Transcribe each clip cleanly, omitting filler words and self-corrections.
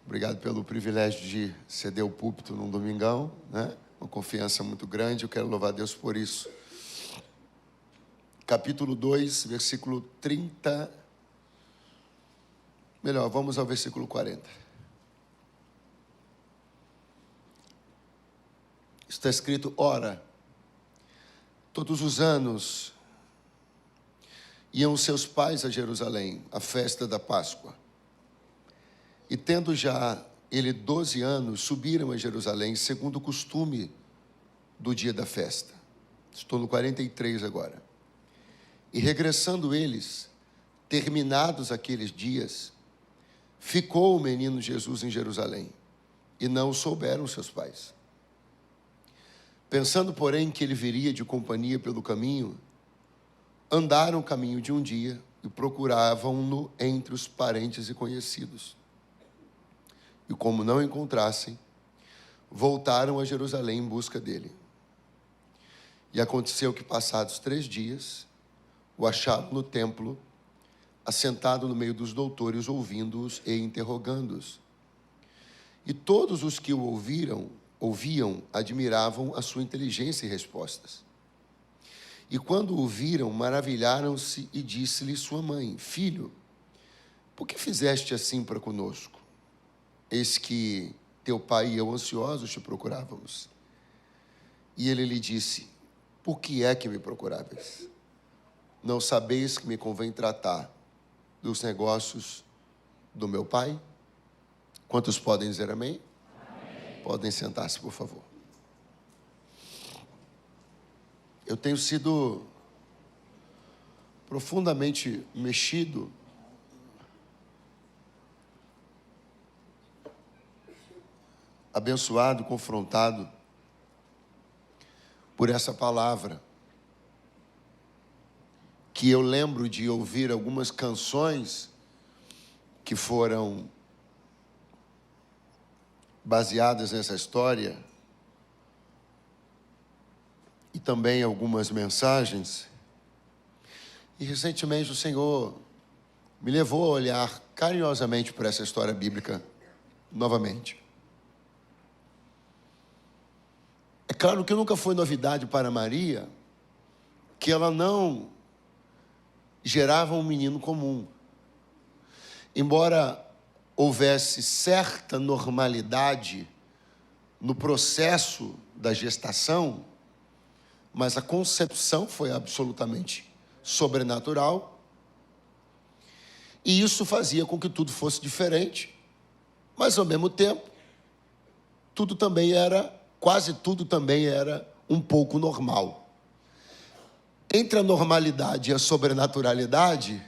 Obrigado pelo privilégio de ceder o púlpito num domingão, né? Uma confiança muito grande, eu quero louvar a Deus por isso. Capítulo 2, versículo 30. Melhor, vamos ao versículo 40. Está escrito: ora, todos os anos iam seus pais a Jerusalém, à festa da Páscoa. E tendo já ele 12 anos, subiram a Jerusalém, segundo o costume do dia da festa. Estou no 43 agora. E regressando eles, terminados aqueles dias, ficou o menino Jesus em Jerusalém, e não o souberam seus pais. Pensando, porém, que ele viria de companhia pelo caminho, andaram o caminho de um dia e procuravam-no entre os parentes e conhecidos. E como não encontrassem, voltaram a Jerusalém em busca dele. E aconteceu que, passados 3 dias, o acharam no templo, assentado no meio dos doutores, ouvindo-os e interrogando-os. E todos os que o ouviam, admiravam a sua inteligência e respostas. E quando o viram, maravilharam-se e disse-lhe sua mãe: Filho, por que fizeste assim para conosco? Eis que teu pai e eu ansiosos te procurávamos. E ele lhe disse: por que é que me procuráveis? Não sabeis que me convém tratar dos negócios do meu pai? Quantos podem dizer amém? Amém. Podem sentar-se, por favor. Eu tenho sido profundamente mexido abençoado, confrontado por essa palavra, que eu lembro de ouvir algumas canções que foram baseadas nessa história, e também algumas mensagens. E recentemente o Senhor me levou a olhar carinhosamente para essa história bíblica novamente. É claro que nunca foi novidade para Maria que ela não gerava um menino comum. Embora houvesse certa normalidade no processo da gestação, mas a concepção foi absolutamente sobrenatural, e isso fazia com que tudo fosse diferente, mas ao mesmo tempo, quase tudo também era um pouco normal. Entre a normalidade e a sobrenaturalidade,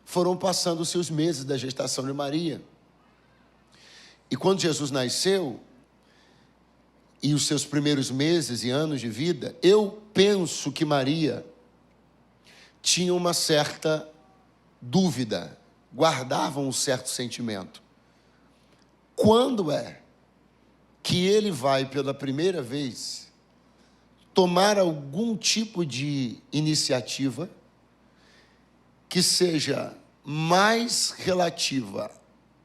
foram passando-se os meses da gestação de Maria. E quando Jesus nasceu, e os seus primeiros meses e anos de vida, eu penso que Maria tinha uma certa dúvida, guardava um certo sentimento. Quando é que ele vai pela primeira vez tomar algum tipo de iniciativa que seja mais relativa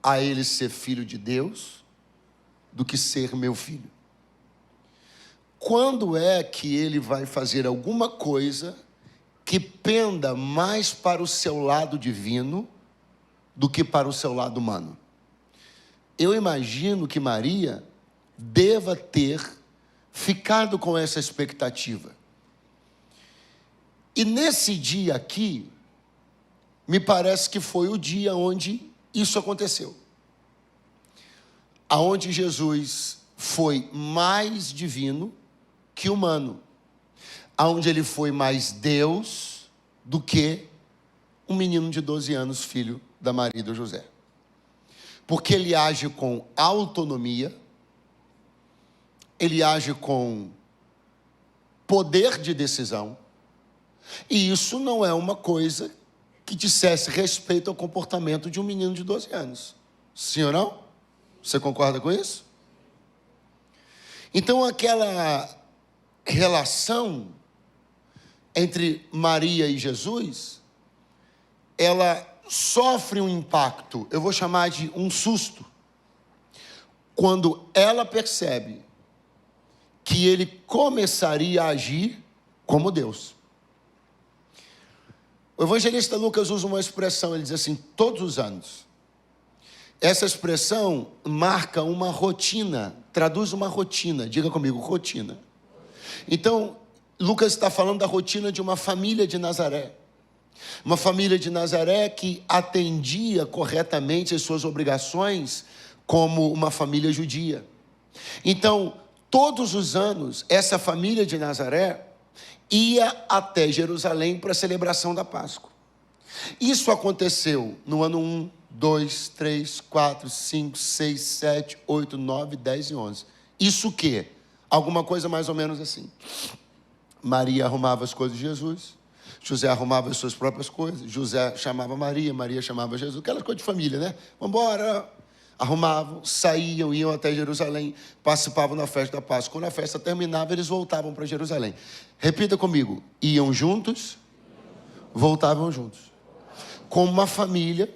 a ele ser filho de Deus do que ser meu filho? Quando é que ele vai fazer alguma coisa que penda mais para o seu lado divino do que para o seu lado humano? Eu imagino que Maria deva ter ficado com essa expectativa. E nesse dia aqui, me parece que foi o dia onde isso aconteceu. Aonde Jesus foi mais divino que humano. Aonde ele foi mais Deus do que um menino de 12 anos, filho da Maria e do José. Porque ele age com autonomia, ele age com poder de decisão, e isso não é uma coisa que dissesse respeito ao comportamento de um menino de 12 anos. Sim ou não? Você concorda com isso? Então, aquela relação entre Maria e Jesus, ela sofre um impacto, eu vou chamar de um susto, quando ela percebe que ele começaria a agir como Deus. O evangelista Lucas usa uma expressão, ele diz assim, todos os anos. Essa expressão marca uma rotina, traduz uma rotina, diga comigo, rotina. Então, Lucas está falando da rotina de uma família de Nazaré. Uma família de Nazaré que atendia corretamente as suas obrigações como uma família judia. Então, todos os anos, essa família de Nazaré ia até Jerusalém para a celebração da Páscoa. Isso aconteceu no ano 1, 2, 3, 4, 5, 6, 7, 8, 9, 10 e 11. Isso o quê? Alguma coisa mais ou menos assim. Maria arrumava as coisas de Jesus, José arrumava as suas próprias coisas, José chamava Maria, Maria chamava Jesus, aquelas coisas de família, né? Vamos embora. Arrumavam, saíam, iam até Jerusalém, participavam da festa da Páscoa. Quando a festa terminava, eles voltavam para Jerusalém. Repita comigo, iam juntos, voltavam juntos. Como uma família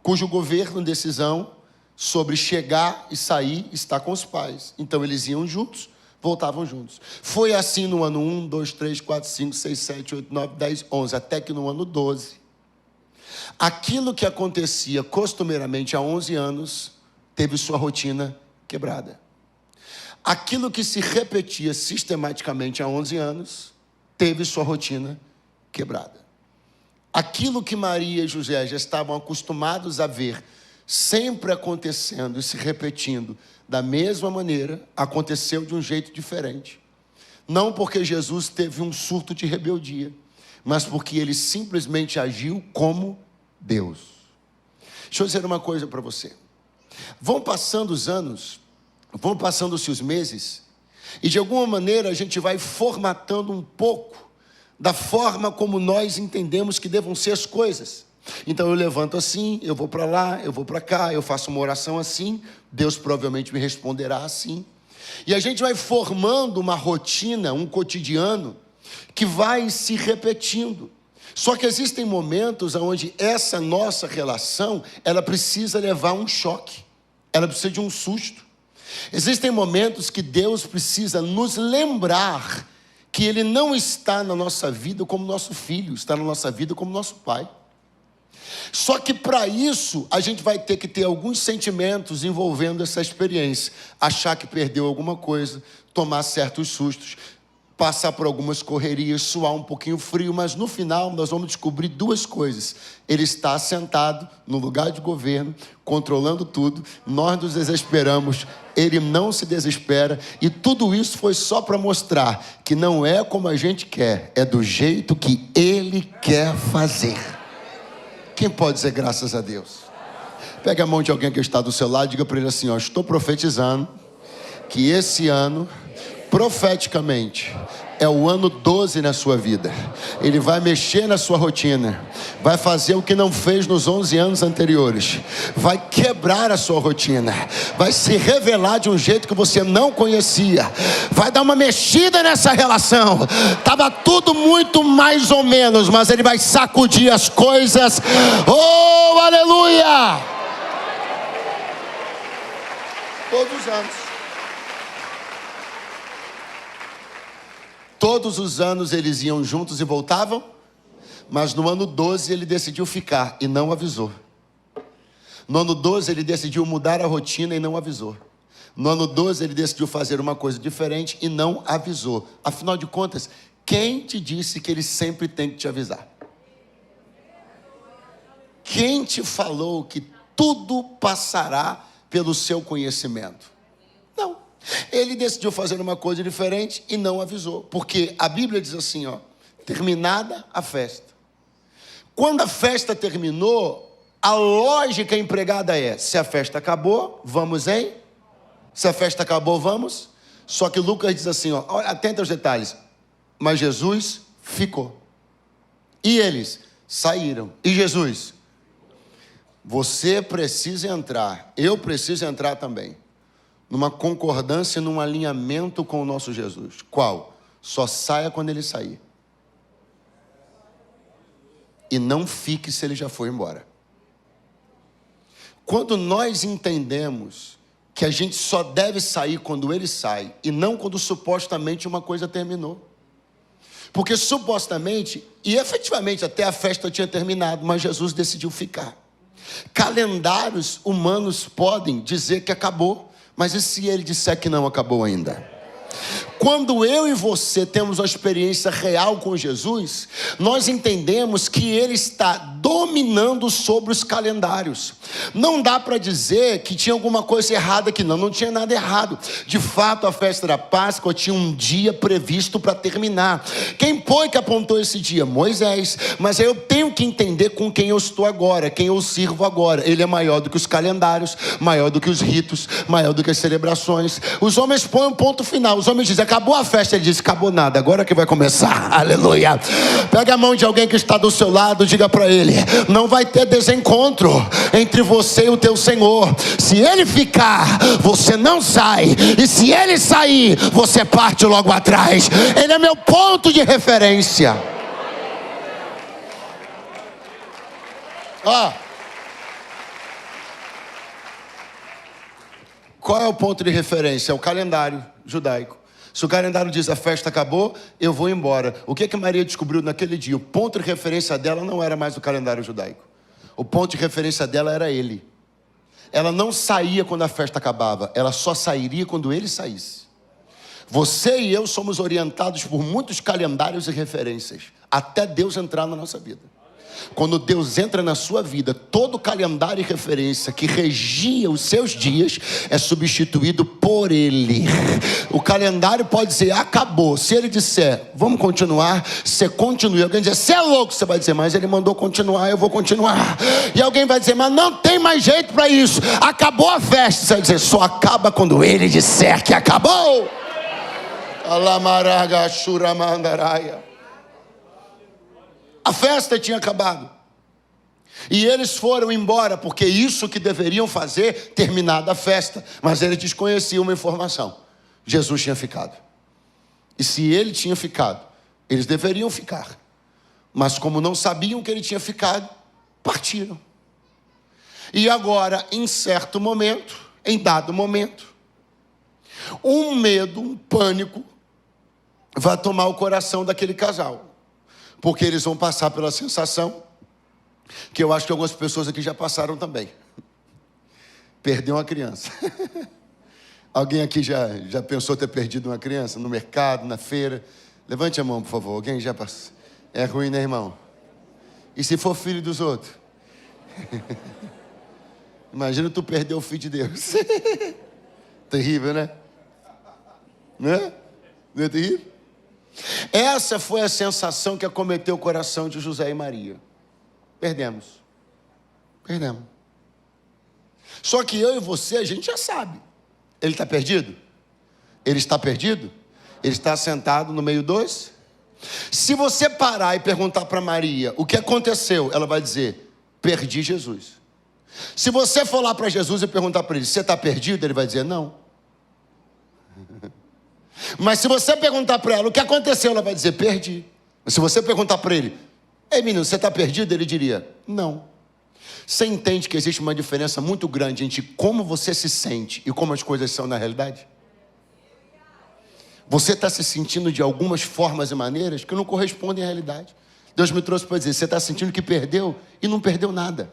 cujo governo, decisão sobre chegar e sair está com os pais. Então eles iam juntos, voltavam juntos. Foi assim no ano 1, 2, 3, 4, 5, 6, 7, 8, 9, 10, 11, até que no ano 12, aquilo que acontecia costumeiramente há 11 anos, teve sua rotina quebrada. Aquilo que se repetia sistematicamente há 11 anos, teve sua rotina quebrada. Aquilo que Maria e José já estavam acostumados a ver, sempre acontecendo e se repetindo da mesma maneira, aconteceu de um jeito diferente. Não porque Jesus teve um surto de rebeldia, mas porque ele simplesmente agiu como Deus. Deixa eu dizer uma coisa para você. Vão passando os anos, vão passando-se os meses, e de alguma maneira a gente vai formatando um pouco da forma como nós entendemos que devam ser as coisas. Então eu levanto assim, eu vou para lá, eu vou para cá, eu faço uma oração assim, Deus provavelmente me responderá assim. E a gente vai formando uma rotina, um cotidiano, que vai se repetindo. Só que existem momentos onde essa nossa relação, ela precisa levar um choque. Ela precisa de um susto. Existem momentos que Deus precisa nos lembrar que Ele não está na nossa vida como nosso filho, está na nossa vida como nosso pai. Só que para isso, a gente vai ter que ter alguns sentimentos envolvendo essa experiência. Achar que perdeu alguma coisa, tomar certos sustos, passar por algumas correrias, suar um pouquinho frio, mas no final nós vamos descobrir duas coisas. Ele está sentado no lugar de governo, controlando tudo, nós nos desesperamos, ele não se desespera, e tudo isso foi só para mostrar que não é como a gente quer, é do jeito que ele quer fazer. Quem pode dizer graças a Deus? Pega a mão de alguém que está do seu lado e diga para ele assim, ó, estou profetizando que esse ano, profeticamente, é o ano 12 na sua vida. Ele vai mexer na sua rotina, vai fazer o que não fez nos 11 anos anteriores, vai quebrar a sua rotina, vai se revelar de um jeito que você não conhecia, vai dar uma mexida nessa relação. Estava tudo muito mais ou menos, mas ele vai sacudir as coisas. Oh, aleluia! Todos os anos. Todos os anos eles iam juntos e voltavam, mas no ano 12 ele decidiu ficar e não avisou. No ano 12 ele decidiu mudar a rotina e não avisou. No ano 12 ele decidiu fazer uma coisa diferente e não avisou. Afinal de contas, quem te disse que ele sempre tem que te avisar? Quem te falou que tudo passará pelo seu conhecimento? Não. Ele decidiu fazer uma coisa diferente e não avisou. Porque a Bíblia diz assim, ó, terminada a festa. Quando a festa terminou, a lógica empregada é, se a festa acabou, vamos em? Se a festa acabou, vamos? Só que Lucas diz assim, ó, atenta aos detalhes. Mas Jesus ficou. E eles saíram. E Jesus? Você precisa entrar, eu preciso entrar também, numa concordância, num alinhamento com o nosso Jesus. Qual? Só saia quando ele sair. E não fique se ele já foi embora. Quando nós entendemos que a gente só deve sair quando ele sai e não quando supostamente uma coisa terminou. Porque supostamente e efetivamente até a festa tinha terminado, mas Jesus decidiu ficar. Calendários humanos podem dizer que acabou, mas e se ele disser que não acabou ainda? Quando eu e você temos uma experiência real com Jesus, nós entendemos que Ele está dominando sobre os calendários. Não dá para dizer que tinha alguma coisa errada aqui, não tinha nada errado. De fato, a festa da Páscoa tinha um dia previsto para terminar. Quem foi que apontou esse dia? Moisés. Mas eu tenho que entender com quem eu estou agora, quem eu sirvo agora. Ele é maior do que os calendários, maior do que os ritos, maior do que as celebrações. Os homens põem um ponto final. Os homens dizem, acabou a festa. Ele diz, acabou nada, agora que vai começar. Aleluia. Pega a mão de alguém que está do seu lado, diga para ele, não vai ter desencontro entre você e o teu Senhor. Se ele ficar, você não sai, e se ele sair, você parte logo atrás. Ele é meu ponto de referência. Qual é o ponto de referência? É o calendário judaico. Se o calendário diz a festa acabou, eu vou embora. O que Maria descobriu naquele dia? O ponto de referência dela não era mais o calendário judaico. O ponto de referência dela era ele. Ela não saía quando a festa acabava, ela só sairia quando ele saísse. Você e eu somos orientados por muitos calendários e referências, até Deus entrar na nossa vida. Quando Deus entra na sua vida, todo calendário e referência que regia os seus dias é substituído por Ele. O calendário pode dizer, acabou. Se Ele disser, vamos continuar, você continua. Alguém dizer, você é louco, você vai dizer, mas Ele mandou continuar, eu vou continuar. E alguém vai dizer, mas não tem mais jeito para isso, acabou a festa. Você vai dizer, só acaba quando Ele disser que acabou. Alamaraga Shuramandaraya. A festa tinha acabado. E eles foram embora, porque isso que deveriam fazer, terminada a festa. Mas eles desconheciam uma informação. Jesus tinha ficado. E se ele tinha ficado, eles deveriam ficar. Mas como não sabiam que ele tinha ficado, partiram. E agora, em certo momento, em dado momento, um medo, um pânico, vai tomar o coração daquele casal. Porque eles vão passar pela sensação, que eu acho que algumas pessoas aqui já passaram também. Perder uma criança. Alguém aqui já pensou ter perdido uma criança no mercado, na feira? Levante a mão, por favor. Alguém já passou? É ruim, né, irmão? E se for filho dos outros? Imagina tu perder o filho de Deus. Terrível, né? Né? Não é terrível? Essa foi a sensação que acometeu o coração de José e Maria. Perdemos. Só que eu e você, a gente já sabe. Ele está perdido? Ele está perdido? Ele está sentado no meio dos? Se você parar e perguntar para Maria o que aconteceu, ela vai dizer, perdi Jesus. Se você for lá para Jesus e perguntar para ele, você está perdido? Ele vai dizer, não. Mas se você perguntar para ela o que aconteceu, ela vai dizer, perdi. Mas se você perguntar para ele, ei menino, você está perdido? Ele diria, não. Você entende que existe uma diferença muito grande entre como você se sente e como as coisas são na realidade? Você está se sentindo de algumas formas e maneiras que não correspondem à realidade. Deus me trouxe para dizer, você está sentindo que perdeu e não perdeu nada.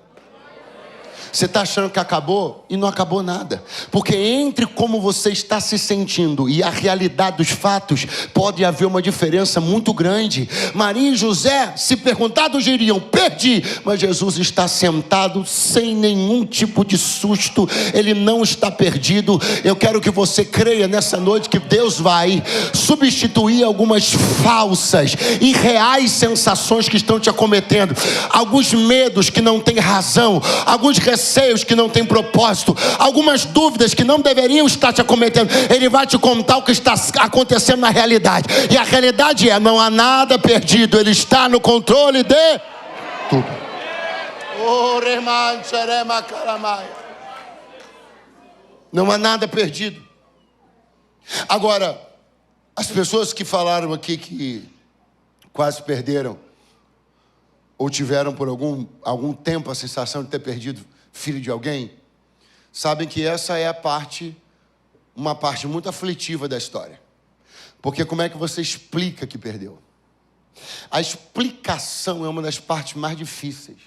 Você está achando que acabou e não acabou nada. Porque entre como você está se sentindo e a realidade dos fatos, pode haver uma diferença muito grande. Maria e José, se perguntados, diriam, perdi. Mas Jesus está sentado sem nenhum tipo de susto. Ele não está perdido. Eu quero que você creia nessa noite que Deus vai substituir algumas falsas e reais sensações que estão te acometendo. Alguns medos que não têm razão. Alguns receios que não têm propósito, algumas dúvidas que não deveriam estar te acometendo. Ele vai te contar o que está acontecendo na realidade. E a realidade é, não há nada perdido. Ele está no controle de tudo. Não há nada perdido. Agora, as pessoas que falaram aqui que quase perderam, ou tiveram por algum tempo a sensação de ter perdido filho de alguém, sabem que essa é uma parte muito aflitiva da história. Porque como é que você explica que perdeu? A explicação é uma das partes mais difíceis.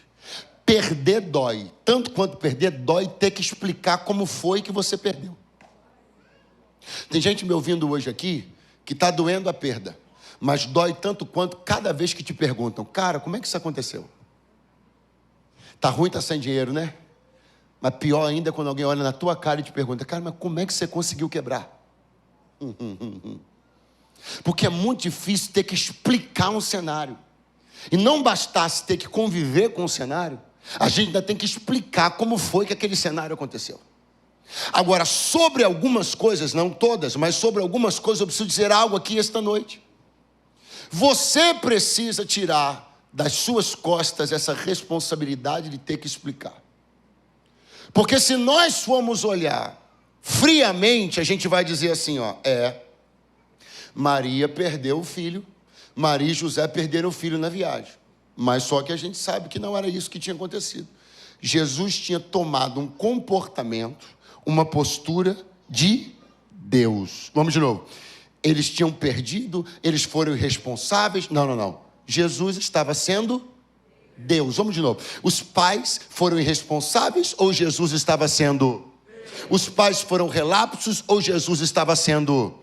Perder dói. Tanto quanto perder, dói ter que explicar como foi que você perdeu. Tem gente me ouvindo hoje aqui que está doendo a perda. Mas dói tanto quanto cada vez que te perguntam: cara, como é que isso aconteceu? Tá ruim, tá sem dinheiro, né? Mas pior ainda é quando alguém olha na tua cara e te pergunta: cara, mas como é que você conseguiu quebrar? Porque é muito difícil ter que explicar um cenário. E não bastasse ter que conviver com o cenário, a gente ainda tem que explicar como foi que aquele cenário aconteceu. Agora, sobre algumas coisas, não todas, mas sobre algumas coisas eu preciso dizer algo aqui esta noite. Você precisa tirar das suas costas essa responsabilidade de ter que explicar. Porque se nós formos olhar friamente, a gente vai dizer assim, Maria perdeu o filho, Maria e José perderam o filho na viagem. Mas só que a gente sabe que não era isso que tinha acontecido. Jesus tinha tomado um comportamento, uma postura de Deus. Vamos de novo. Eles tinham perdido, eles foram irresponsáveis. Não. Jesus estava sendo Deus. Vamos de novo. Os pais foram irresponsáveis ou Jesus estava sendo? Os pais foram relapsos ou Jesus estava sendo?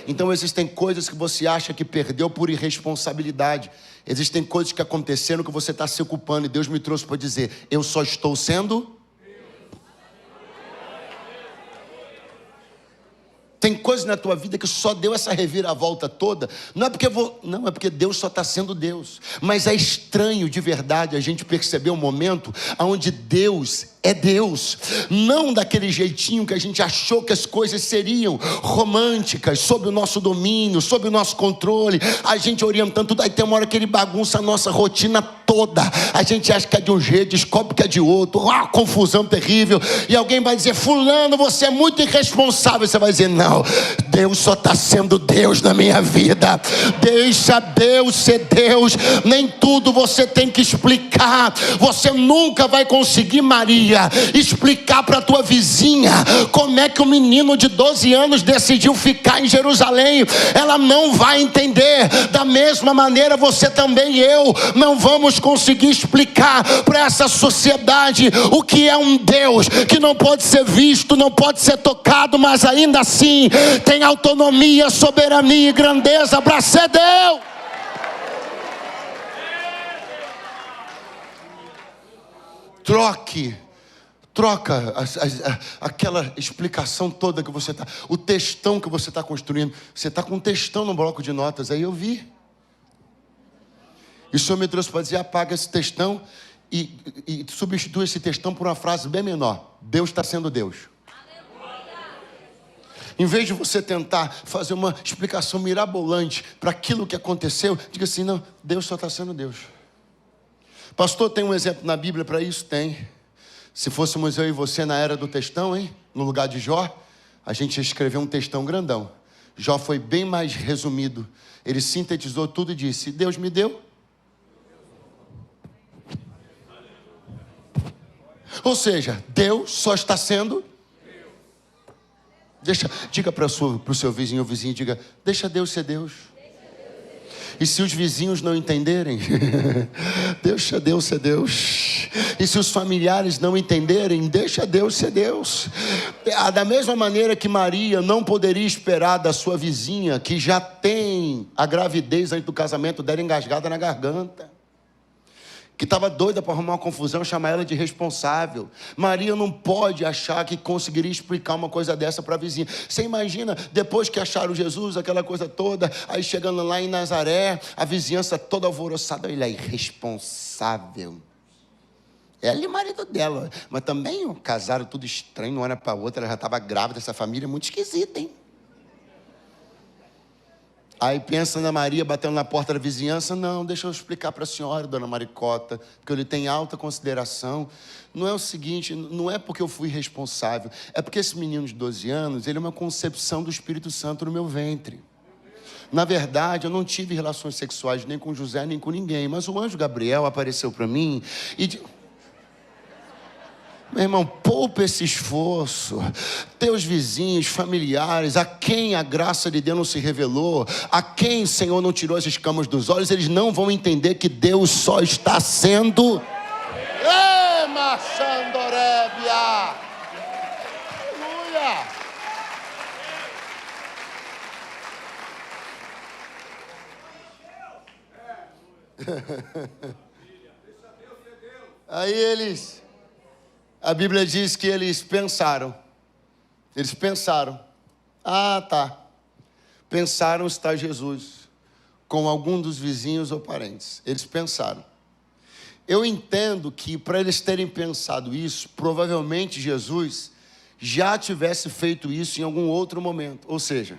Então existem coisas que você acha que perdeu por irresponsabilidade. Existem coisas que aconteceram que você está se ocupando. E Deus me trouxe para dizer: eu só estou sendo. Tem coisas na tua vida que só deu essa reviravolta toda. Não é porque Deus só está sendo Deus. Mas é estranho de verdade a gente perceber um momento onde Deus é Deus. Não daquele jeitinho que a gente achou que as coisas seriam românticas, sob o nosso domínio, sob o nosso controle. A gente orientando tudo. Aí tem uma hora que ele bagunça a nossa rotina toda. A gente acha que é de um jeito, descobre que é de outro. Uma confusão terrível. E alguém vai dizer: fulano, você é muito irresponsável. Você vai dizer: não. Deus só está sendo Deus na minha vida. Deixa Deus ser Deus. Nem tudo você tem que explicar. Você nunca vai conseguir, Maria, explicar para a tua vizinha como é que o menino de 12 anos decidiu ficar em Jerusalém. Ela não vai entender. Da mesma maneira, você também e eu não vamos conseguir explicar para essa sociedade o que é um Deus que não pode ser visto, não pode ser tocado, mas ainda assim tem autonomia, soberania e grandeza para ser Deus. Troca aquela explicação toda que você está, o textão que você está construindo. Você está com um textão no bloco de notas, aí eu vi. E o Senhor me trouxe para dizer: apaga esse textão e substitua esse textão por uma frase bem menor: Deus está sendo Deus. Em vez de você tentar fazer uma explicação mirabolante para aquilo que aconteceu, diga assim: não, Deus só está sendo Deus. Pastor, tem um exemplo na Bíblia para isso? Tem. Se fôssemos eu e você na era do textão, no lugar de Jó, a gente ia escrever um textão grandão. Jó foi bem mais resumido. Ele sintetizou tudo e disse: Deus me deu. Ou seja, Deus só está sendo. Diga para o seu vizinho ou vizinha, diga: deixa Deus ser Deus. E se os vizinhos não entenderem, deixa Deus ser Deus. E se os familiares não entenderem, deixa Deus ser Deus. Da mesma maneira que Maria não poderia esperar da sua vizinha, que já tem a gravidez antes do casamento dela engasgada na garganta, que estava doida para arrumar uma confusão, chamar ela de responsável. Maria não pode achar que conseguiria explicar uma coisa dessa para a vizinha. Você imagina, depois que acharam Jesus, aquela coisa toda, aí chegando lá em Nazaré, a vizinhança toda alvoroçada: ele é irresponsável. Ela e o marido dela. Mas também casaram tudo estranho, de uma hora para outra, ela já estava grávida, essa família é muito esquisita, hein? Aí pensa na Maria batendo na porta da vizinhança: não, deixa eu explicar para a senhora, dona Maricota, porque eu lhe tenho alta consideração. Não é o seguinte, não é porque eu fui responsável, é porque esse menino de 12 anos, ele é uma concepção do Espírito Santo no meu ventre. Na verdade, eu não tive relações sexuais nem com José, nem com ninguém, mas o anjo Gabriel apareceu para mim e... Meu irmão, poupa esse esforço. Teus vizinhos, familiares, a quem a graça de Deus não se revelou, a quem o Senhor não tirou as escamas dos olhos, eles não vão entender que Deus só está sendo... Machandorébia! Aleluia! Aí eles... A Bíblia diz que eles pensaram. Eles pensaram. Ah, tá. Pensaram estar Jesus com algum dos vizinhos ou parentes. Eles pensaram. Eu entendo que para eles terem pensado isso, provavelmente Jesus já tivesse feito isso em algum outro momento. Ou seja,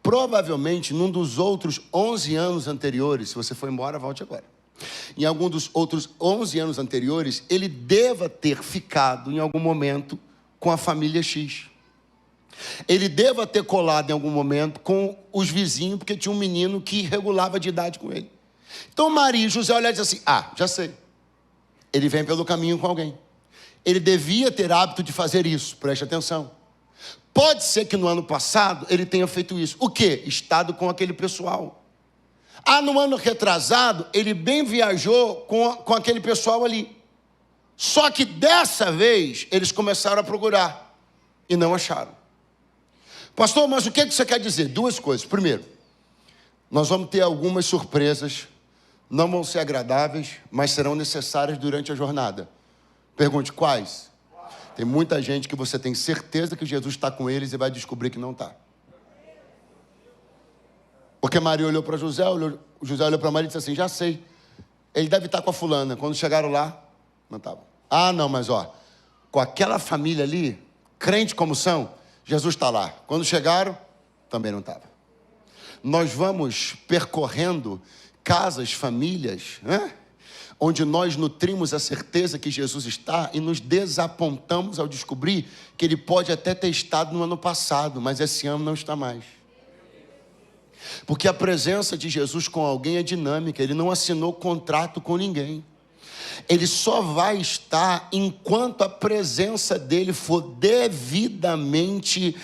provavelmente num dos outros 11 anos anteriores, se você for embora, volte agora. Em algum dos outros 11 anos anteriores, ele deva ter ficado em algum momento com a família X. Ele deva ter colado em algum momento com os vizinhos, porque tinha um menino que regulava de idade com ele. Então Maria e José olharam e disseram assim, já sei. Ele vem pelo caminho com alguém. Ele devia ter hábito de fazer isso, preste atenção. Pode ser que no ano passado ele tenha feito isso. O quê? Estado com aquele pessoal. No ano retrasado, ele bem viajou com aquele pessoal ali. Só que dessa vez, eles começaram a procurar e não acharam. Pastor, mas o que você quer dizer? Duas coisas. Primeiro, nós vamos ter algumas surpresas, não vão ser agradáveis, mas serão necessárias durante a jornada. Pergunte, quais? Tem muita gente que você tem certeza que Jesus está com eles e vai descobrir que não está. Porque Maria olhou para José, José olhou para Maria e disse assim, já sei, ele deve estar com a fulana. Quando chegaram lá, não estava. Não, mas com aquela família ali, crente como são, Jesus está lá. Quando chegaram, também não estava. Nós vamos percorrendo casas, famílias, onde nós nutrimos a certeza que Jesus está e nos desapontamos ao descobrir que ele pode até ter estado no ano passado, mas esse ano não está mais. Porque a presença de Jesus com alguém é dinâmica, ele não assinou contrato com ninguém. Ele só vai estar enquanto a presença dele for devidamente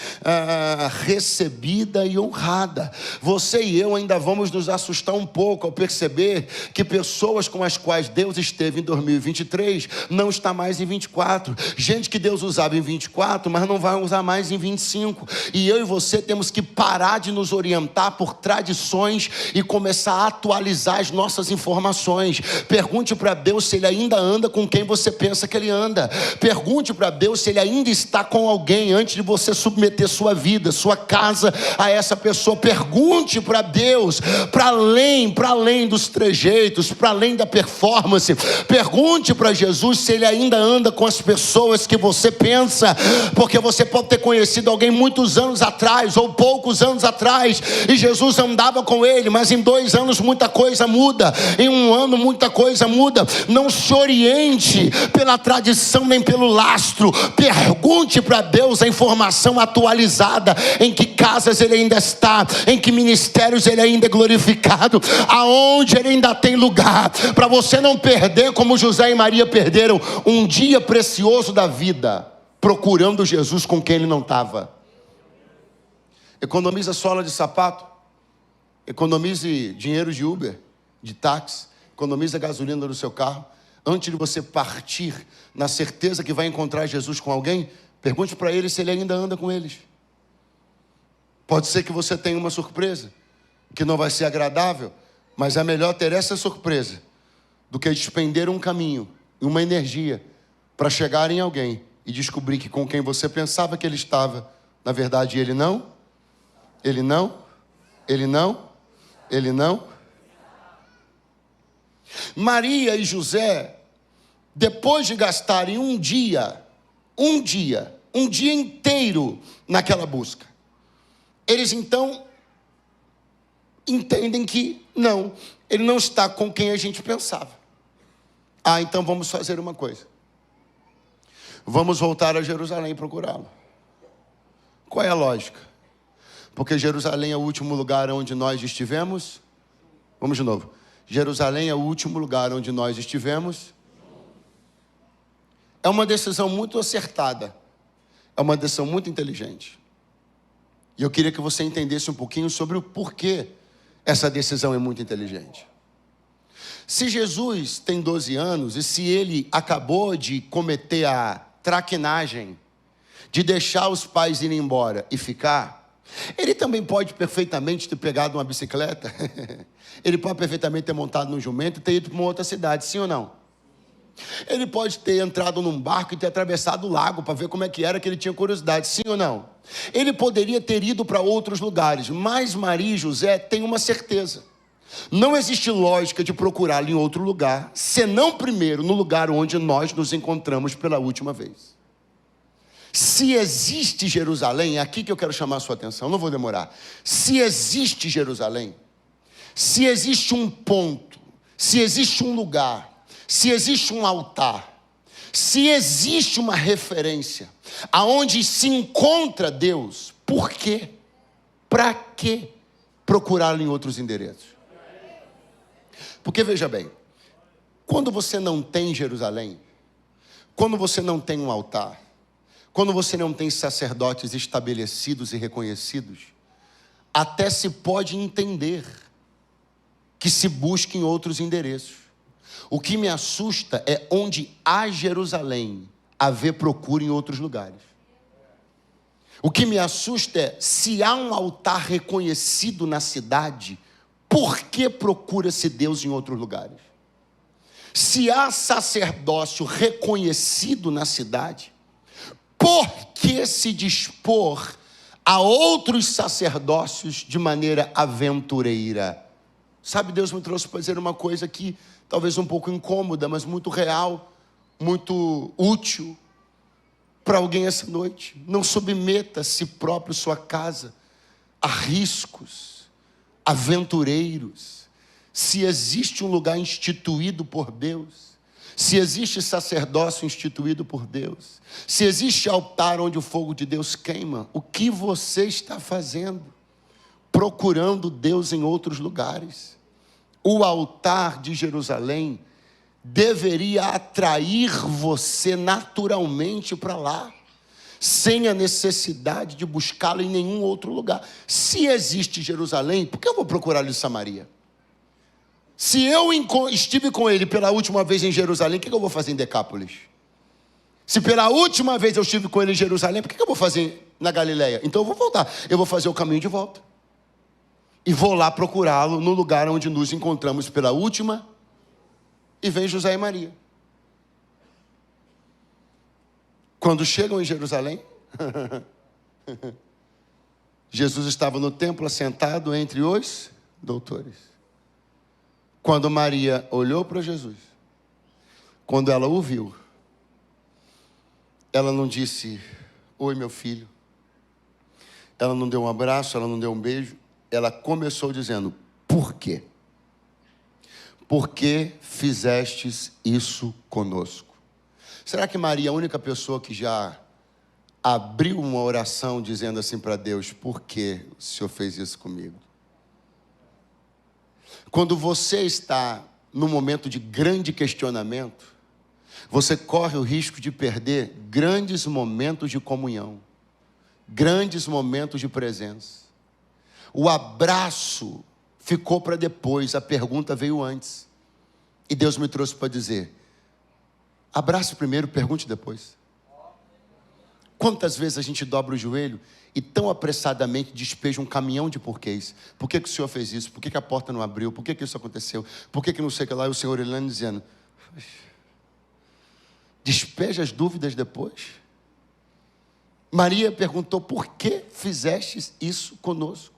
recebida e honrada. Você e eu ainda vamos nos assustar um pouco ao perceber que pessoas com as quais Deus esteve em 2023 não está mais em 24. Gente que Deus usava em 24, mas não vai usar mais em 25. E eu e você temos que parar de nos orientar por tradições e começar a atualizar as nossas informações. Pergunte para Deus se ele ainda anda com quem você pensa que ele anda. Pergunte para Deus se ele ainda está com alguém antes de você submeter sua vida, sua casa a essa pessoa. Pergunte para Deus, para além dos trejeitos, para além da performance. Pergunte para Jesus se ele ainda anda com as pessoas que você pensa, porque você pode ter conhecido alguém muitos anos atrás ou poucos anos atrás e Jesus andava com ele, mas em 2 anos muita coisa muda, em 1 ano muita coisa muda. Não se oriente pela tradição nem pelo lastro. Pergunte para Deus a informação atualizada, em que casas ele ainda está, em que ministérios ele ainda é glorificado, aonde ele ainda tem lugar, para você não perder como José e Maria perderam um dia precioso da vida, procurando Jesus com quem ele não estava. Economize sola de sapato, economize dinheiro de Uber, de táxi, economize a gasolina do seu carro. Antes de você partir na certeza que vai encontrar Jesus com alguém, pergunte para ele se ele ainda anda com eles. Pode ser que você tenha uma surpresa, que não vai ser agradável, mas é melhor ter essa surpresa do que despender um caminho e uma energia para chegar em alguém e descobrir que com quem você pensava que ele estava, na verdade ele não. Maria e José, depois de gastarem um dia inteiro naquela busca, eles então entendem que não, ele não está com quem a gente pensava. Então vamos fazer uma coisa. Vamos voltar a Jerusalém procurá-lo. Qual é a lógica? Porque Jerusalém é o último lugar onde nós estivemos. Vamos de novo. Jerusalém é o último lugar onde nós estivemos. É uma decisão muito acertada. É uma decisão muito inteligente. E eu queria que você entendesse um pouquinho sobre o porquê essa decisão é muito inteligente. Se Jesus tem 12 anos e se ele acabou de cometer a traquinagem de deixar os pais irem embora e ficar, ele também pode perfeitamente ter pegado uma bicicleta, ele pode perfeitamente ter montado num jumento e ter ido para uma outra cidade, sim ou não? Ele pode ter entrado num barco e ter atravessado o lago para ver como é que era, que ele tinha curiosidade, sim ou não? Ele poderia ter ido para outros lugares, mas Maria e José têm uma certeza. Não existe lógica de procurá-lo em outro lugar, senão primeiro no lugar onde nós nos encontramos pela última vez. Se existe Jerusalém, é aqui que eu quero chamar a sua atenção, não vou demorar. Se existe Jerusalém, se existe um ponto, se existe um lugar, se existe um altar, se existe uma referência aonde se encontra Deus, por quê? Para que procurá-lo em outros endereços? Porque veja bem, quando você não tem Jerusalém, quando você não tem um altar, quando você não tem sacerdotes estabelecidos e reconhecidos, até se pode entender que se busque em outros endereços. O que me assusta é onde há Jerusalém, haver procura em outros lugares. O que me assusta é, se há um altar reconhecido na cidade, por que procura-se Deus em outros lugares? Se há sacerdócio reconhecido na cidade, por que se dispor a outros sacerdócios de maneira aventureira? Sabe, Deus me trouxe para dizer uma coisa aqui, talvez um pouco incômoda, mas muito real, muito útil para alguém essa noite. Não submeta a si próprio, sua casa, a riscos aventureiros. Se existe um lugar instituído por Deus, se existe sacerdócio instituído por Deus, se existe altar onde o fogo de Deus queima, o que você está fazendo? Procurando Deus em outros lugares. O altar de Jerusalém deveria atrair você naturalmente para lá, sem a necessidade de buscá-lo em nenhum outro lugar. Se existe Jerusalém, por que eu vou procurá-lo em Samaria? Se eu estive com ele pela última vez em Jerusalém, o que eu vou fazer em Decápolis? Se pela última vez eu estive com ele em Jerusalém, por que eu vou fazer na Galileia? Então eu vou voltar, eu vou fazer o caminho de volta. E vou lá procurá-lo no lugar onde nos encontramos pela última, e vem José e Maria. Quando chegam em Jerusalém, Jesus estava no templo assentado entre os doutores. Quando Maria olhou para Jesus, quando ela o viu, ela não disse, oi meu filho. Ela não deu um abraço, ela não deu um beijo. Ela começou dizendo, por quê? Por que fizestes isso conosco? Será que Maria é a única pessoa que já abriu uma oração dizendo assim para Deus, por que o Senhor fez isso comigo? Quando você está num momento de grande questionamento, você corre o risco de perder grandes momentos de comunhão, grandes momentos de presença. O abraço ficou para depois, a pergunta veio antes. E Deus me trouxe para dizer, abrace primeiro, pergunte depois. Quantas vezes a gente dobra o joelho e tão apressadamente despeja um caminhão de porquês? Por que o Senhor fez isso? Por que a porta não abriu? Por que isso aconteceu? Por que não sei o que lá? E o Senhor olhando dizendo, despeja as dúvidas depois. Maria perguntou, por que fizestes isso conosco?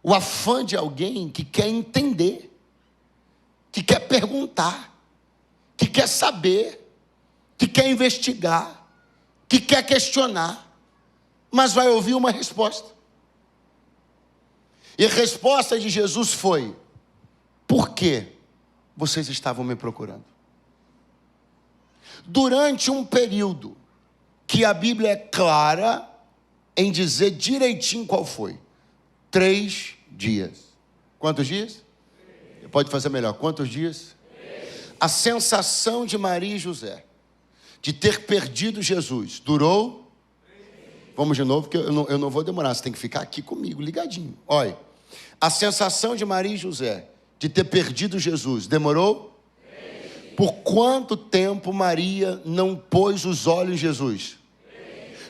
O afã de alguém que quer entender, que quer perguntar, que quer saber, que quer investigar, que quer questionar, mas vai ouvir uma resposta. E a resposta de Jesus foi, por que vocês estavam me procurando? Durante um período que a Bíblia é clara em dizer direitinho qual foi. 3 dias. Quantos dias? Pode fazer melhor. Quantos dias? A sensação de Maria e José de ter perdido Jesus durou? Vamos de novo, porque eu não vou demorar. Você tem que ficar aqui comigo, ligadinho. Olha, a sensação de Maria e José de ter perdido Jesus demorou? Por quanto tempo Maria não pôs os olhos em Jesus?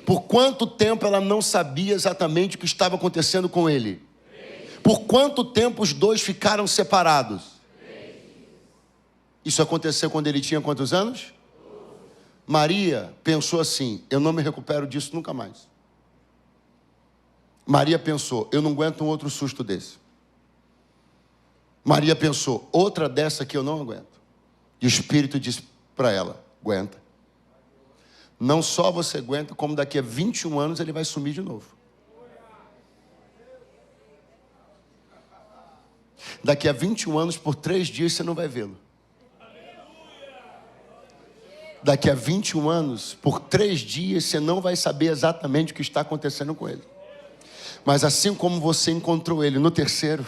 Por quanto tempo ela não sabia exatamente o que estava acontecendo com ele? Por quanto tempo os dois ficaram separados? Isso aconteceu quando ele tinha quantos anos? Maria pensou assim: eu não me recupero disso nunca mais. Maria pensou: eu não aguento um outro susto desse. Maria pensou: outra dessa aqui eu não aguento. E o Espírito disse para ela: aguenta. Não só você aguenta, como daqui a 21 anos ele vai sumir de novo. Daqui a 21 anos, por 3 dias, você não vai vê-lo. Daqui a 21 anos, por 3 dias, você não vai saber exatamente o que está acontecendo com ele. Mas assim como você encontrou ele no terceiro,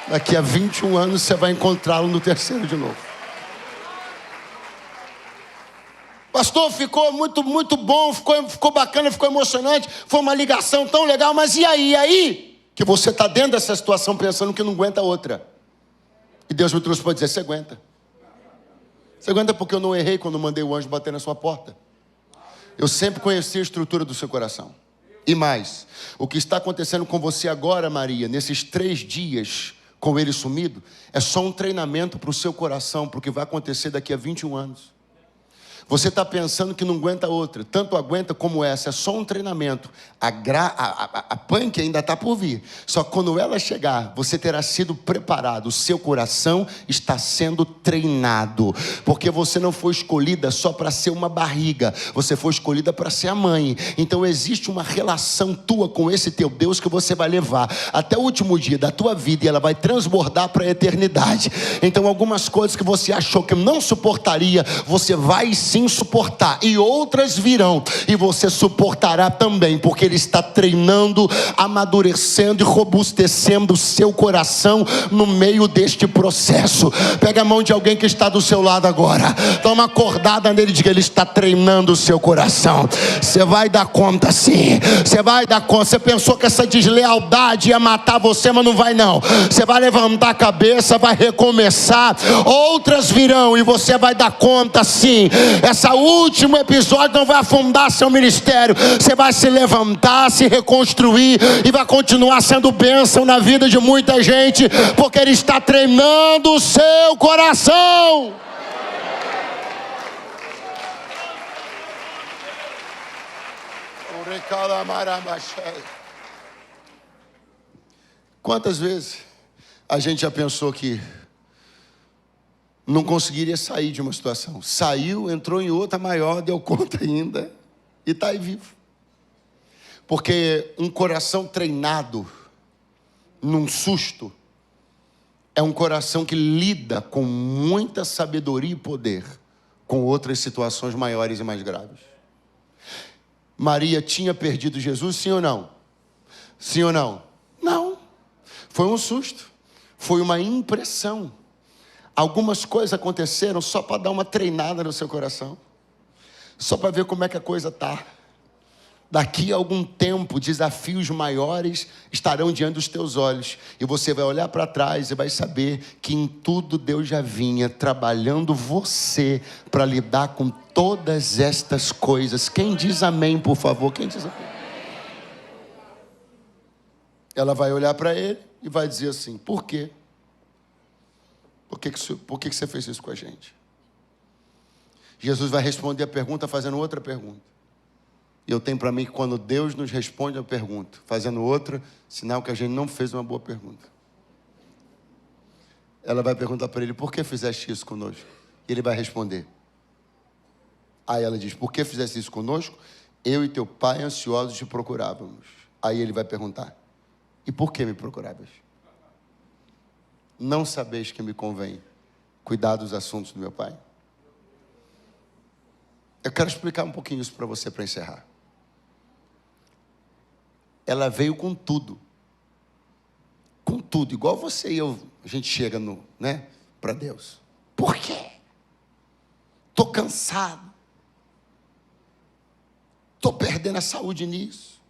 daqui a 21 anos, você vai encontrá-lo no terceiro de novo. Pastor, ficou muito bom, ficou bacana, ficou emocionante, foi uma ligação tão legal, mas e aí? Que você está dentro dessa situação pensando que não aguenta outra. E Deus me trouxe para dizer: você aguenta. Você aguenta porque eu não errei quando mandei o anjo bater na sua porta. Eu sempre conheci a estrutura do seu coração. E mais, o que está acontecendo com você agora, Maria, nesses 3 dias com ele sumido, é só um treinamento para o seu coração, para o que vai acontecer daqui a 21 anos. Você está pensando que não aguenta outra, tanto aguenta como essa, é só um treinamento. A punk ainda está por vir. Só que quando ela chegar, você terá sido preparado. O seu coração está sendo treinado. Porque você não foi escolhida só para ser uma barriga, você foi escolhida para ser a mãe. Então existe uma relação tua com esse teu Deus que você vai levar até o último dia da tua vida, e ela vai transbordar para a eternidade. Então algumas coisas que você achou que não suportaria, você vai sim suportar, e outras virão, e você suportará também, porque Ele está treinando, amadurecendo e robustecendo o seu coração no meio deste processo. Pega a mão de alguém que está do seu lado agora, dá uma acordada nele e diga: Ele está treinando o seu coração. Você vai dar conta sim, você vai dar conta. Você pensou que essa deslealdade ia matar você, mas não vai não. Você vai levantar a cabeça, vai recomeçar, outras virão, e você vai dar conta sim. Esse último episódio não vai afundar seu ministério. Você vai se levantar, se reconstruir, e vai continuar sendo bênção na vida de muita gente, porque Ele está treinando o seu coração. Quantas vezes a gente já pensou que não conseguiria sair de uma situação? Saiu, entrou em outra maior, deu conta ainda, e está aí vivo. Porque um coração treinado num susto é um coração que lida com muita sabedoria e poder com outras situações maiores e mais graves. Maria tinha perdido Jesus, sim ou não? Sim ou não? Não. Foi um susto, foi uma impressão. Algumas coisas aconteceram só para dar uma treinada no seu coração, só para ver como é que a coisa está. Daqui a algum tempo, desafios maiores estarão diante dos teus olhos, e você vai olhar para trás e vai saber que em tudo Deus já vinha trabalhando você para lidar com todas estas coisas. Quem diz amém, por favor? Quem diz amém? Ela vai olhar para ele e vai dizer assim: por quê? Por que você fez isso com a gente? Jesus vai responder a pergunta fazendo outra pergunta. E eu tenho para mim que quando Deus nos responde a pergunta fazendo outra, sinal que a gente não fez uma boa pergunta. Ela vai perguntar para ele: por que fizeste isso conosco? E ele vai responder. Aí ela diz: por que fizeste isso conosco? Eu e teu pai ansiosos te procurávamos. Aí ele vai perguntar: e por que me procuravas? Não sabeis que me convém cuidar dos assuntos do meu pai? Eu quero explicar um pouquinho isso para você, para encerrar. Ela veio com tudo, igual você e eu, a gente chega para Deus. Por quê? Estou cansado. Estou perdendo a saúde nisso.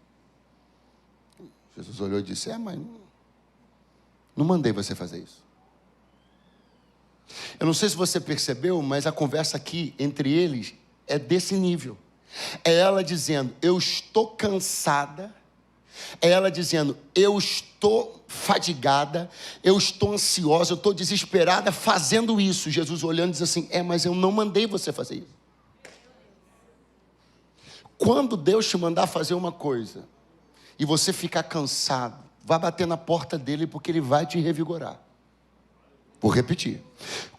Jesus olhou e disse: mas não mandei você fazer isso. Eu não sei se você percebeu, mas a conversa aqui entre eles é desse nível. É ela dizendo: eu estou cansada. É ela dizendo: eu estou fadigada, eu estou ansiosa, eu estou desesperada fazendo isso. Jesus olhando diz assim: mas eu não mandei você fazer isso. Quando Deus te mandar fazer uma coisa e você ficar cansado, vá bater na porta dele, porque ele vai te revigorar. Vou repetir.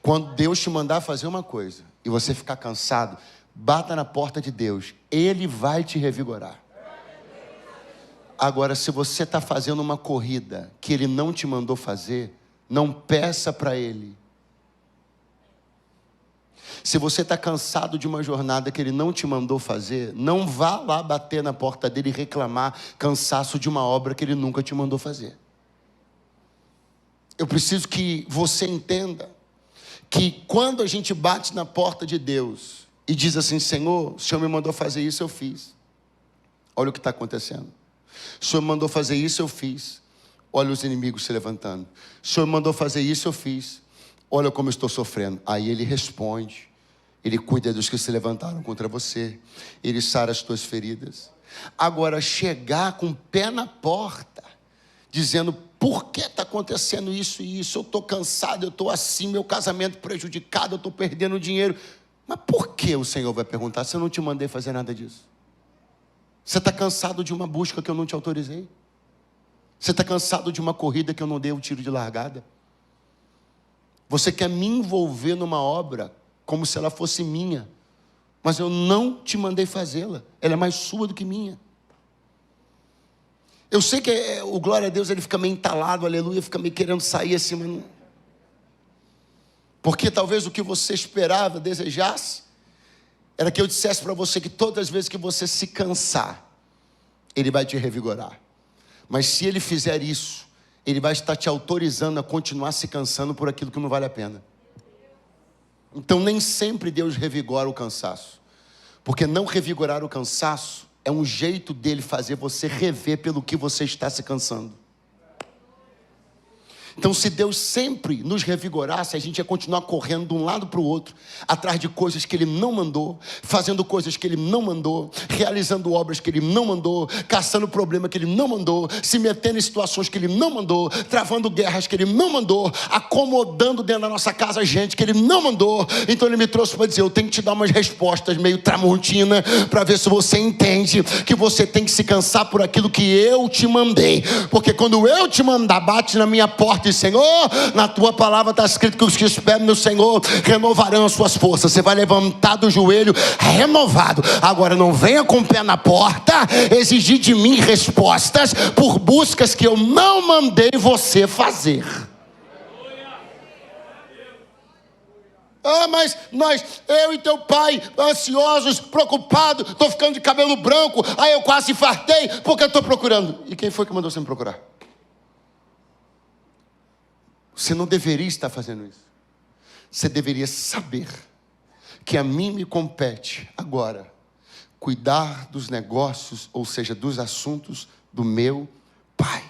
Quando Deus te mandar fazer uma coisa e você ficar cansado, bata na porta de Deus, ele vai te revigorar. Agora, se você está fazendo uma corrida que ele não te mandou fazer, não peça para ele. Se você está cansado de uma jornada que ele não te mandou fazer, não vá lá bater na porta dele e reclamar cansaço de uma obra que ele nunca te mandou fazer. Eu preciso que você entenda que quando a gente bate na porta de Deus e diz assim: Senhor, o Senhor me mandou fazer isso, eu fiz. Olha o que está acontecendo. O Senhor me mandou fazer isso, eu fiz. Olha os inimigos se levantando. O Senhor me mandou fazer isso, eu fiz. Olha como eu estou sofrendo. Aí ele responde. Ele cuida dos que se levantaram contra você. Ele sara as tuas feridas. Agora, chegar com o pé na porta, dizendo: por que está acontecendo isso e isso? Eu estou cansado, eu estou assim, meu casamento prejudicado, eu estou perdendo dinheiro. Mas por que o Senhor vai perguntar se eu não te mandei fazer nada disso? Você está cansado de uma busca que eu não te autorizei? Você está cansado de uma corrida que eu não dei o tiro de largada? Você quer me envolver numa obra como se ela fosse minha, mas eu não te mandei fazê-la. Ela é mais sua do que minha. Eu sei que o glória a Deus, ele fica meio entalado, aleluia, fica meio querendo sair assim, mas não... Porque talvez o que você esperava, desejasse, era que eu dissesse para você que todas as vezes que você se cansar, ele vai te revigorar. Mas se ele fizer isso, ele vai estar te autorizando a continuar se cansando por aquilo que não vale a pena. Então nem sempre Deus revigora o cansaço. Porque não revigorar o cansaço é um jeito dele fazer você rever pelo que você está se cansando. Então, se Deus sempre nos revigorasse, a gente ia continuar correndo de um lado para o outro, atrás de coisas que Ele não mandou, fazendo coisas que Ele não mandou, realizando obras que Ele não mandou, caçando problema que Ele não mandou, se metendo em situações que Ele não mandou, travando guerras que Ele não mandou, acomodando dentro da nossa casa gente que Ele não mandou. Então Ele me trouxe para dizer: eu tenho que te dar umas respostas meio tramontina, para ver se você entende que você tem que se cansar por aquilo que eu te mandei. Porque quando eu te mandar, bate na minha porta, Senhor, na tua palavra está escrito que os que esperam no Senhor renovarão as suas forças. Você vai levantar do joelho renovado. Agora não venha com o pé na porta exigir de mim respostas por buscas que eu não mandei você fazer. Mas eu e teu pai, ansiosos, preocupados, estou ficando de cabelo branco, aí eu quase infartei porque eu estou procurando. E quem foi que mandou você me procurar? Você não deveria estar fazendo isso. Você deveria saber que a mim me compete agora cuidar dos negócios, ou seja, dos assuntos do meu Pai.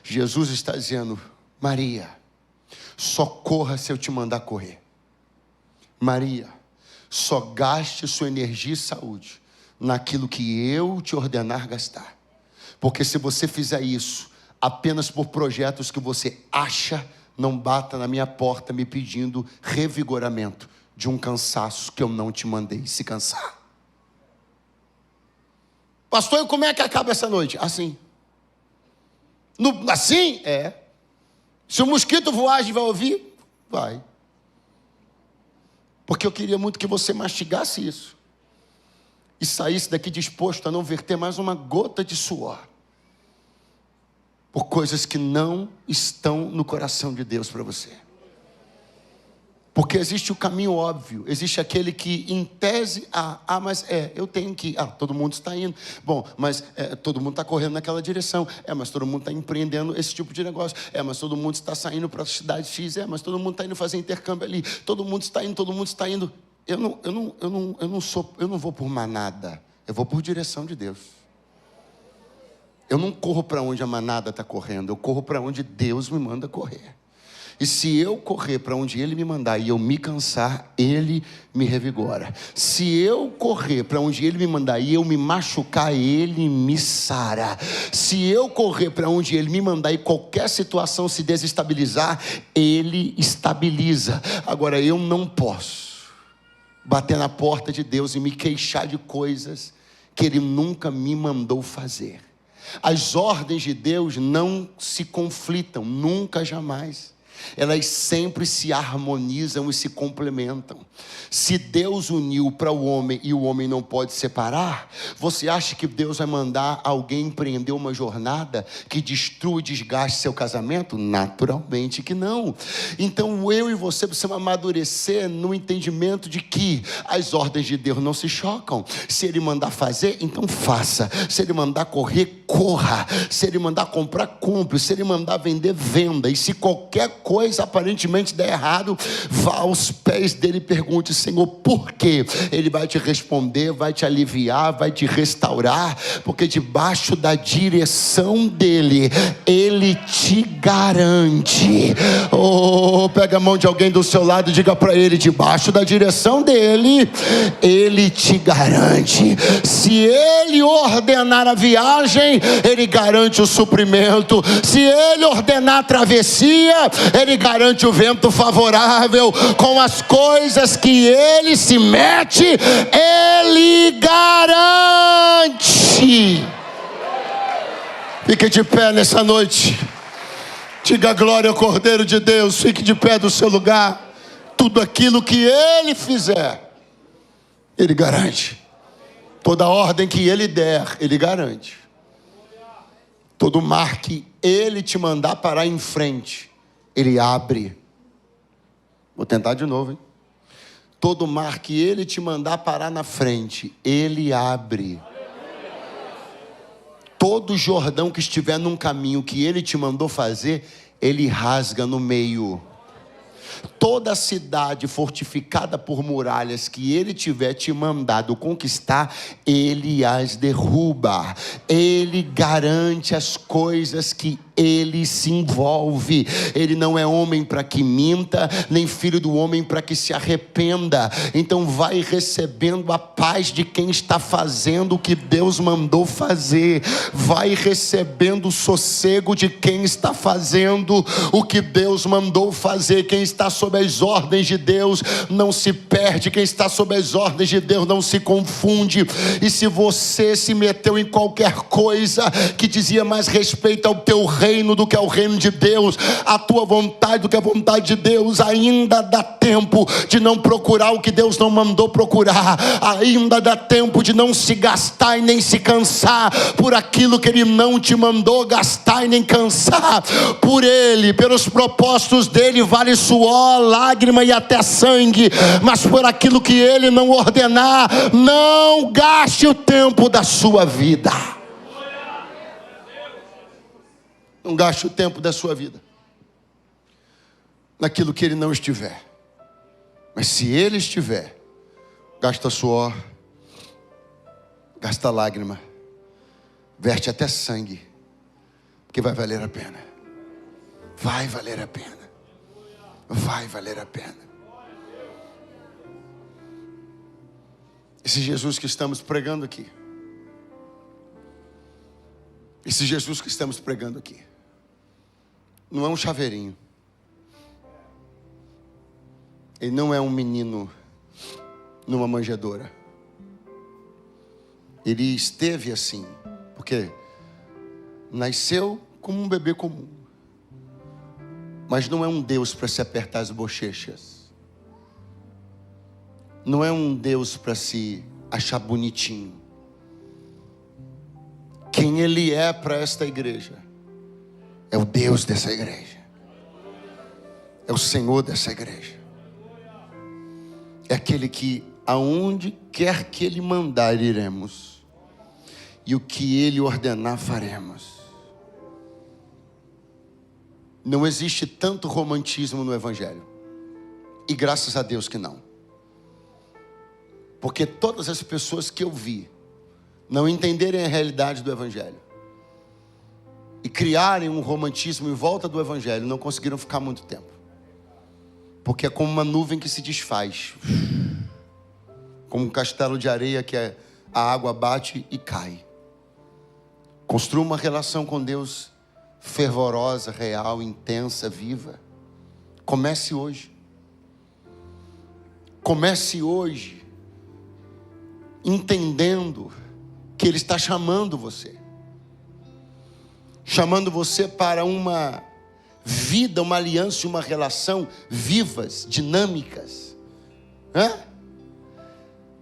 Jesus está dizendo: Maria, só corra se eu te mandar correr. Maria, só gaste sua energia e saúde naquilo que eu te ordenar gastar. Porque se você fizer isso apenas por projetos que você acha, não bata na minha porta me pedindo revigoramento de um cansaço que eu não te mandei se cansar. Pastor, e como é que acaba essa noite? Assim. Assim? É. Se o mosquito voar, a gente vai ouvir? Vai. Porque eu queria muito que você mastigasse isso e saísse daqui disposto a não verter mais uma gota de suor por coisas que não estão no coração de Deus para você. Porque existe o caminho óbvio, existe aquele que em tese, mas eu tenho que ir. Todo mundo está indo. Bom, mas todo mundo está correndo naquela direção. Mas todo mundo está empreendendo esse tipo de negócio. Mas todo mundo está saindo para a cidade X. Mas todo mundo está indo fazer intercâmbio ali. Todo mundo está indo. Eu não vou por manada. Eu vou por direção de Deus. Eu não corro para onde a manada está correndo. Eu corro para onde Deus me manda correr. E se eu correr para onde Ele me mandar e eu me cansar, Ele me revigora. Se eu correr para onde Ele me mandar e eu me machucar, Ele me sara. Se eu correr para onde Ele me mandar e qualquer situação se desestabilizar, Ele estabiliza. Agora, eu não posso bater na porta de Deus e me queixar de coisas que Ele nunca me mandou fazer. As ordens de Deus não se conflitam, nunca, jamais. Elas sempre se harmonizam e se complementam. Se Deus uniu para o homem e o homem não pode separar, você acha que Deus vai mandar alguém empreender uma jornada que destrua e desgaste seu casamento? Naturalmente que não. Então eu e você precisamos amadurecer no entendimento de que as ordens de Deus não se chocam. Se Ele mandar fazer, então faça. Se Ele mandar correr, corra. Se Ele mandar comprar, compre. Se Ele mandar vender, venda. E se qualquer coisa aparentemente der errado, vá aos pés dele e pergunte: Senhor, por quê? Ele vai te responder, vai te aliviar, vai te restaurar, porque debaixo da direção dele, ele te garante. Pega a mão de alguém do seu lado e diga para ele: debaixo da direção dele, ele te garante. Se ele ordenar a viagem, ele garante o suprimento. Se ele ordenar a travessia, ele garante o vento favorável. Com as coisas que ele se mete, ele garante. Fique de pé nessa noite. Diga glória ao Cordeiro de Deus. Fique de pé do seu lugar. Tudo aquilo que ele fizer, ele garante. Toda ordem que ele der, ele garante. Todo mar que ele te mandar parar em frente, ele abre. Vou tentar de novo, hein? Todo mar que ele te mandar parar na frente, ele abre. Todo Jordão que estiver num caminho que ele te mandou fazer, ele rasga no meio. Toda cidade fortificada por muralhas que ele tiver te mandado conquistar, ele as derruba. Ele garante as coisas que ele se envolve. Ele não é homem para que minta, nem filho do homem para que se arrependa. Então vai recebendo a paz de quem está fazendo o que Deus mandou fazer. Vai recebendo o sossego de quem está fazendo o que Deus mandou fazer. Quem está sob as ordens de Deus não se perde. Quem está sob as ordens de Deus não se confunde. E se você se meteu em qualquer coisa que dizia mais respeito ao teu reino do que ao reino de Deus, a tua vontade do que a vontade de Deus, ainda dá tempo de não procurar o que Deus não mandou procurar. Ainda dá tempo de não se gastar e nem se cansar por aquilo que Ele não te mandou gastar e nem cansar. Por Ele, pelos propósitos dEle, vale suor, lágrima e até sangue. Mas por aquilo que Ele não ordenar, não gaste o tempo da sua vida. Não gaste o tempo da sua vida naquilo que Ele não estiver. Mas se Ele estiver, gasta suor, gasta lágrima, verte até sangue, porque vai valer a pena. Vai valer a pena. Vai valer a pena. Esse Jesus que estamos pregando aqui, esse Jesus que estamos pregando aqui, não é um chaveirinho. Ele não é um menino numa manjedoura. Ele esteve assim, porque nasceu como um bebê comum. Mas não é um Deus para se apertar as bochechas. Não é um Deus para se achar bonitinho. Quem Ele é para esta igreja é o Deus dessa igreja. É o Senhor dessa igreja. é aquele que aonde quer que Ele mandar, iremos. E o que Ele ordenar, faremos. Não existe tanto romantismo no Evangelho. E graças a Deus que não. Porque todas as pessoas que eu vi não entenderem a realidade do Evangelho e criarem um romantismo em volta do Evangelho, não conseguiram ficar muito tempo. Porque é como uma nuvem que se desfaz. Como um castelo de areia que a água bate e cai. Construa uma relação com Deus fervorosa, real, intensa, viva. Comece hoje. Comece hoje entendendo que Ele está chamando você. Chamando você para uma vida, uma aliança e uma relação vivas, dinâmicas.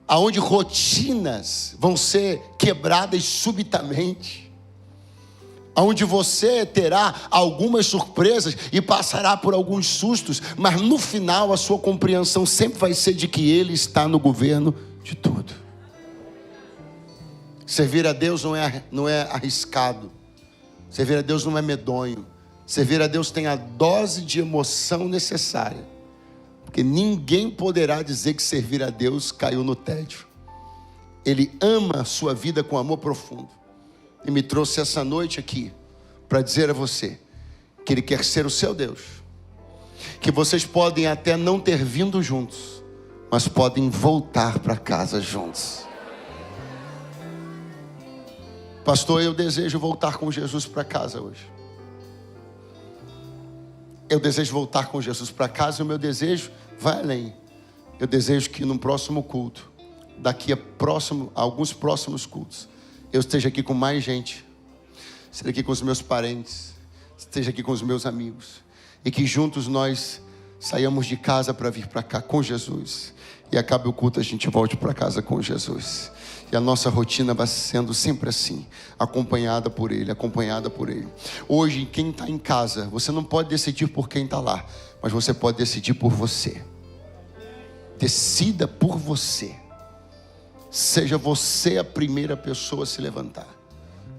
Aonde rotinas vão ser quebradas subitamente. Onde você terá algumas surpresas e passará por alguns sustos, mas no final a sua compreensão sempre vai ser de que Ele está no governo de tudo. Servir a Deus não é arriscado. Servir a Deus não é medonho. Servir a Deus tem a dose de emoção necessária. Porque ninguém poderá dizer que servir a Deus caiu no tédio. Ele ama a sua vida com amor profundo. E me trouxe essa noite aqui para dizer a você que Ele quer ser o seu Deus. Que vocês podem até não ter vindo juntos, mas podem voltar para casa juntos. Pastor, eu desejo voltar com Jesus para casa hoje. Eu desejo voltar com Jesus para casa e o meu desejo vai além. Eu desejo que no próximo culto, daqui a alguns próximos cultos, eu esteja aqui com mais gente, esteja aqui com os meus parentes, esteja aqui com os meus amigos, e que juntos nós saiamos de casa para vir para cá com Jesus, e acabe o culto, a gente volte para casa com Jesus, e a nossa rotina vai sendo sempre assim, acompanhada por Ele, acompanhada por Ele. Hoje, quem está em casa, você não pode decidir por quem está lá, mas você pode decidir por você. Decida por você. Seja você a primeira pessoa a se levantar.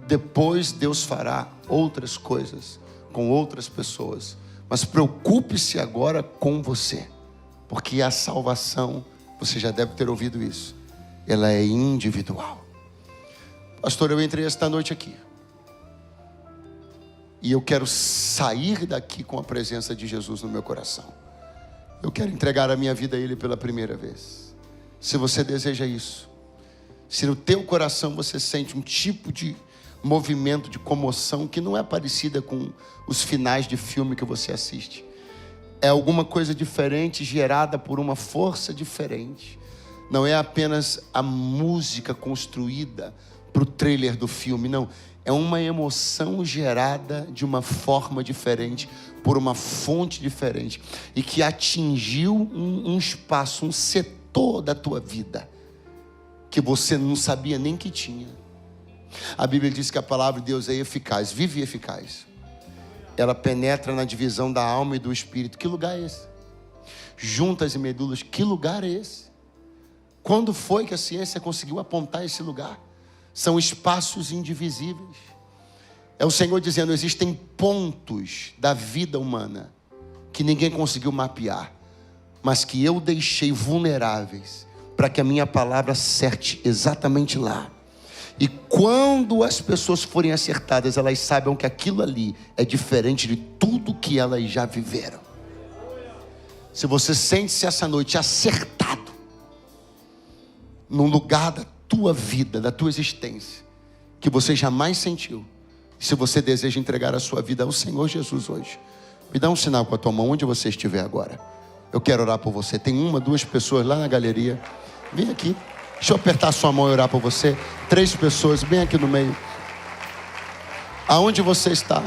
Depois Deus fará outras coisas com outras pessoas. Mas preocupe-se agora com você. Porque a salvação, você já deve ter ouvido isso, ela é individual. Pastor, eu entrei esta noite aqui. E eu quero sair daqui com a presença de Jesus no meu coração. Eu quero entregar a minha vida a Ele pela primeira vez. Se você deseja isso, se no teu coração você sente um tipo de movimento, de comoção que não é parecida com os finais de filme que você assiste, é alguma coisa diferente, gerada por uma força diferente. Não é apenas a música construída para o trailer do filme, não. É uma emoção gerada de uma forma diferente, por uma fonte diferente, e que atingiu um espaço, um setor da tua vida, que você não sabia nem que tinha. A Bíblia diz que a palavra de Deus é eficaz, vive e eficaz. Ela penetra na divisão da alma e do espírito. Que lugar é esse? Juntas e medulas, que lugar é esse? Quando foi que a ciência conseguiu apontar esse lugar? São espaços indivisíveis. É o Senhor dizendo, existem pontos da vida humana que ninguém conseguiu mapear, mas que eu deixei vulneráveis para que a minha palavra acerte exatamente lá. E quando as pessoas forem acertadas, elas saibam que aquilo ali é diferente de tudo que elas já viveram. Se você sente-se essa noite acertado num lugar da tua vida, da tua existência, que você jamais sentiu, se você deseja entregar a sua vida ao Senhor Jesus hoje, me dá um sinal com a tua mão onde você estiver agora. Eu quero orar por você. Tem 1, 2 pessoas lá na galeria. Vem aqui. Deixa eu apertar a sua mão e orar por você. 3 pessoas bem aqui no meio. Aonde você está?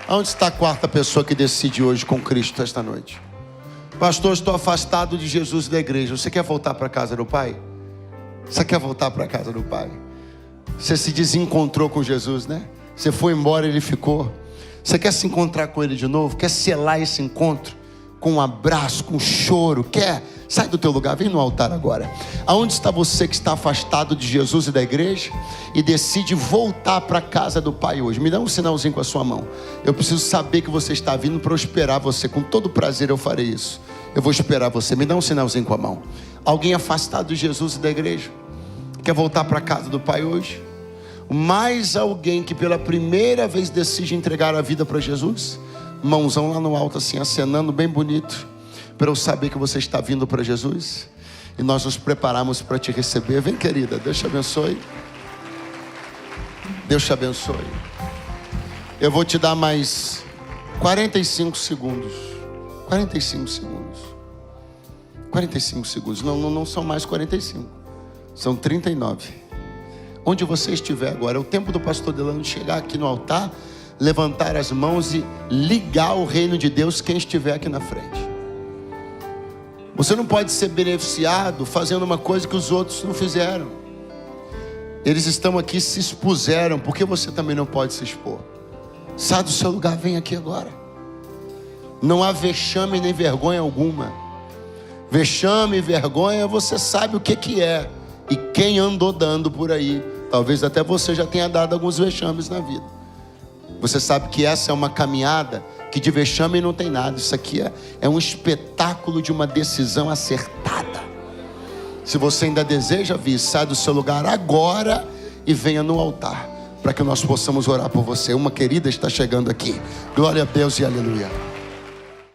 Aonde está a 4ª pessoa que decide hoje com Cristo esta noite? Pastor, estou afastado de Jesus e da igreja. Você quer voltar para a casa do Pai? Você quer voltar para a casa do Pai? Você se desencontrou com Jesus, né? Você foi embora e Ele ficou. Você quer se encontrar com Ele de novo? Quer selar esse encontro? com um abraço, com um choro. Quer? Sai do teu lugar, vem no altar agora. Aonde está você que está afastado de Jesus e da igreja e decide voltar para a casa do Pai hoje? Me dá um sinalzinho com a sua mão. Eu preciso saber que você está vindo para eu esperar você. Com todo prazer eu farei isso. Eu vou esperar você. Me dá um sinalzinho com a mão. Alguém afastado de Jesus e da igreja quer voltar para a casa do Pai hoje? Mais alguém que pela primeira vez decide entregar a vida para Jesus? Mãozão lá no alto assim, acenando bem bonito, para eu saber que você está vindo para Jesus. E nós nos preparamos para te receber. Vem, querida, Deus te abençoe. Deus te abençoe. Eu vou te dar mais 45 segundos. 45 segundos. 45 segundos. Não são mais 45. São 39. Onde você estiver agora, é o tempo do pastor Delano chegar aqui no altar, levantar as mãos e ligar o reino de Deus quem estiver aqui na frente. Você não pode ser beneficiado fazendo uma coisa que os outros não fizeram. Eles estão aqui, se expuseram, por que você também não pode se expor? Sai do seu lugar, vem aqui agora. Não há vexame nem vergonha alguma. Vexame e vergonha você sabe o que é. E quem andou dando por aí, talvez até você já tenha dado alguns vexames na vida. Você sabe que essa é uma caminhada que de vexame não tem nada. Isso aqui é um espetáculo de uma decisão acertada. Se você ainda deseja vir, sai do seu lugar agora e venha no altar, para que nós possamos orar por você. Uma querida está chegando aqui. Glória a Deus e aleluia.